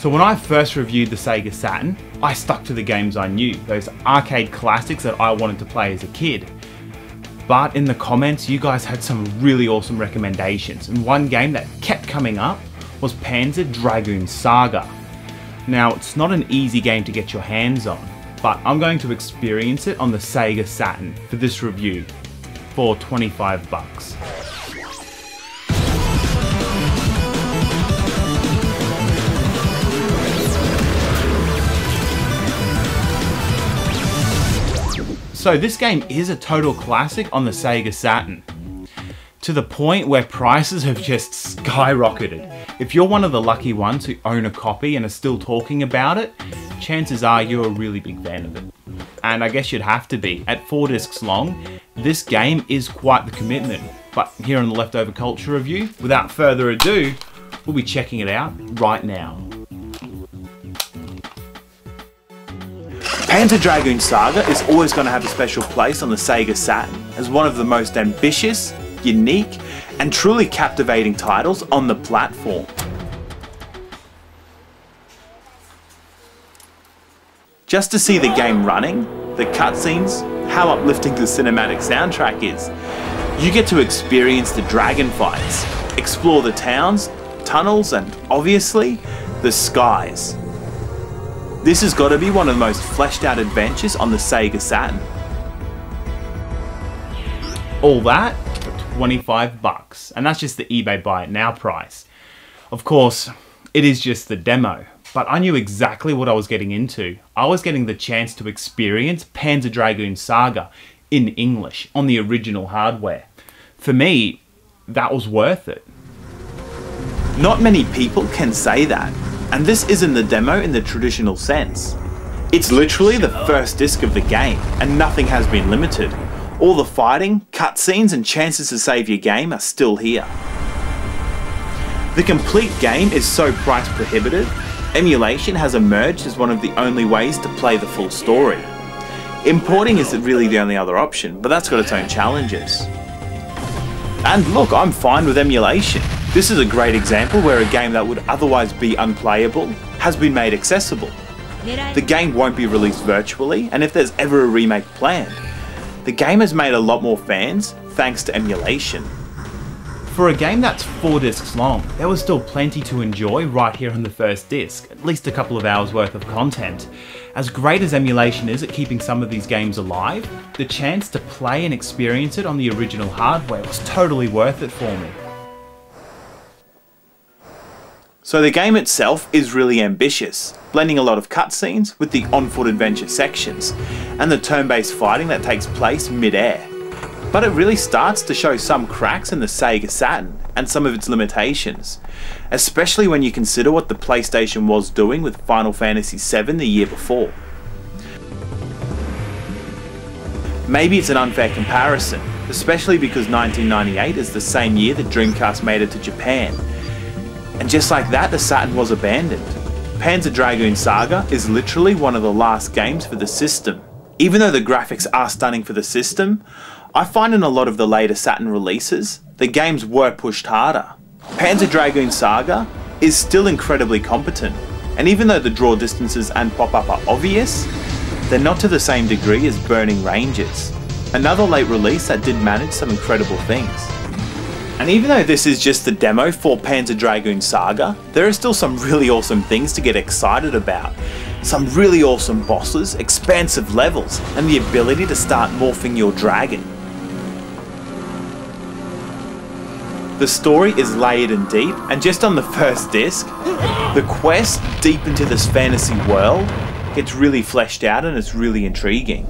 So when I first reviewed the Sega Saturn, I stuck to the games I knew, those arcade classics that I wanted to play as a kid. But in the comments, you guys had some really awesome recommendations, and one game that kept coming up was Panzer Dragoon Saga. Now, it's not an easy game to get your hands on, but I'm going to experience it on the Sega Saturn for this review for 25 bucks. So this game is a total classic on the Sega Saturn, to the point where prices have just skyrocketed. If you're one of the lucky ones who own a copy and are still talking about it, chances are you're a really big fan of it. And I guess you'd have to be. At 4 discs long, this game is quite the commitment. But here on the Leftover Culture Review, without further ado, we'll be checking it out right now. Panzer Dragoon Saga is always going to have a special place on the Sega Saturn as one of the most ambitious, unique, and truly captivating titles on the platform. Just to see the game running, the cutscenes, how uplifting the cinematic soundtrack is, you get to experience the dragon fights, explore the towns, tunnels, and obviously, the skies. This has got to be one of the most fleshed out adventures on the Sega Saturn. All that for 25 bucks, and that's just the eBay buy it now price. Of course, it is just the demo, but I knew exactly what I was getting into. I was getting the chance to experience Panzer Dragoon Saga in English on the original hardware. For me, that was worth it. Not many people can say that. And this isn't the demo in the traditional sense. It's literally the first disc of the game, and nothing has been limited. All the fighting, cutscenes, and chances to save your game are still here. The complete game is so price prohibitive, emulation has emerged as one of the only ways to play the full story. Importing isn't really the only other option, but that's got its own challenges. And look, I'm fine with emulation. This is a great example where a game that would otherwise be unplayable has been made accessible. The game won't be released virtually, and if there's ever a remake planned, the game has made a lot more fans thanks to emulation. For a game that's 4 discs long, there was still plenty to enjoy right here on the first disc, at least a couple of hours worth of content. As great as emulation is at keeping some of these games alive, the chance to play and experience it on the original hardware was totally worth it for me. So the game itself is really ambitious, blending a lot of cutscenes with the on-foot adventure sections, and the turn-based fighting that takes place mid-air. But it really starts to show some cracks in the Sega Saturn, and some of its limitations, especially when you consider what the PlayStation was doing with Final Fantasy VII the year before. Maybe it's an unfair comparison, especially because 1998 is the same year that Dreamcast made it to Japan. And just like that, the Saturn was abandoned. Panzer Dragoon Saga is literally one of the last games for the system. Even though the graphics are stunning for the system, I find in a lot of the later Saturn releases, the games were pushed harder. Panzer Dragoon Saga is still incredibly competent, and even though the draw distances and pop-up are obvious, they're not to the same degree as Burning Ranges, another late release that did manage some incredible things. And even though this is just the demo for Panzer Dragoon Saga, there are still some really awesome things to get excited about. Some really awesome bosses, expansive levels, and the ability to start morphing your dragon. The story is layered and deep, and just on the first disc, the quest deep into this fantasy world gets really fleshed out and it's really intriguing.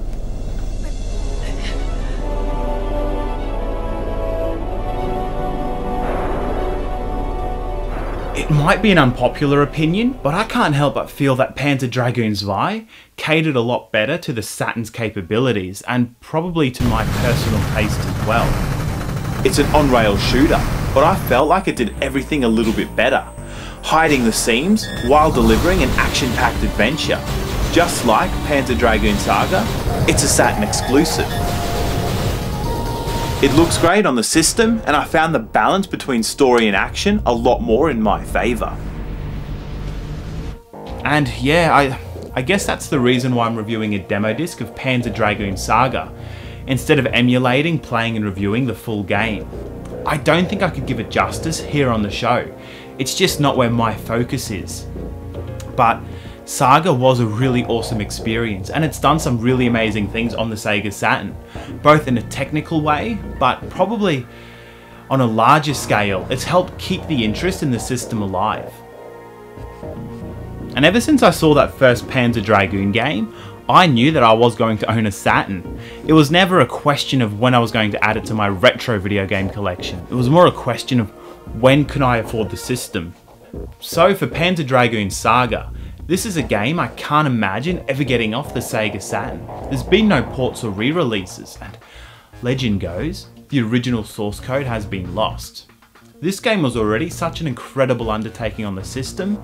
It might be an unpopular opinion, but I can't help but feel that Panzer Dragoon Zwei catered a lot better to the Saturn's capabilities, and probably to my personal taste as well. It's an on-rail shooter, but I felt like it did everything a little bit better, hiding the seams while delivering an action-packed adventure. Just like Panzer Dragoon Saga, it's a Saturn exclusive. It looks great on the system, and I found the balance between story and action a lot more in my favour. And yeah, I guess that's the reason why I'm reviewing a demo disc of Panzer Dragoon Saga, instead of emulating, playing and reviewing the full game. I don't think I could give it justice here on the show. It's just not where my focus is. But Saga was a really awesome experience, and it's done some really amazing things on the Sega Saturn, both in a technical way, but probably on a larger scale, it's helped keep the interest in the system alive. And ever since I saw that first Panzer Dragoon game, I knew that I was going to own a Saturn. It was never a question of when I was going to add it to my retro video game collection. It was more a question of when could I afford the system. So for Panzer Dragoon Saga, this is a game I can't imagine ever getting off the Sega Saturn. There's been no ports or re-releases, and legend goes, the original source code has been lost. This game was already such an incredible undertaking on the system,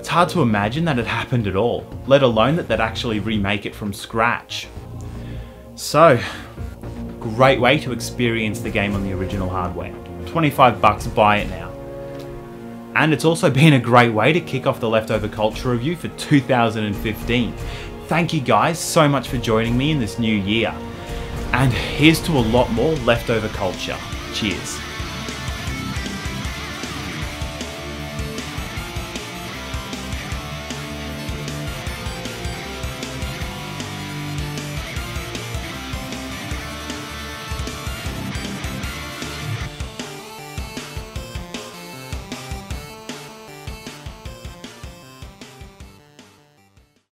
it's hard to imagine that it happened at all, let alone that they'd actually remake it from scratch. So, great way to experience the game on the original hardware. 25 bucks, buy it now. And it's also been a great way to kick off the Leftover Culture review for 2015. Thank you guys so much for joining me in this new year. And here's to a lot more Leftover Culture. Cheers.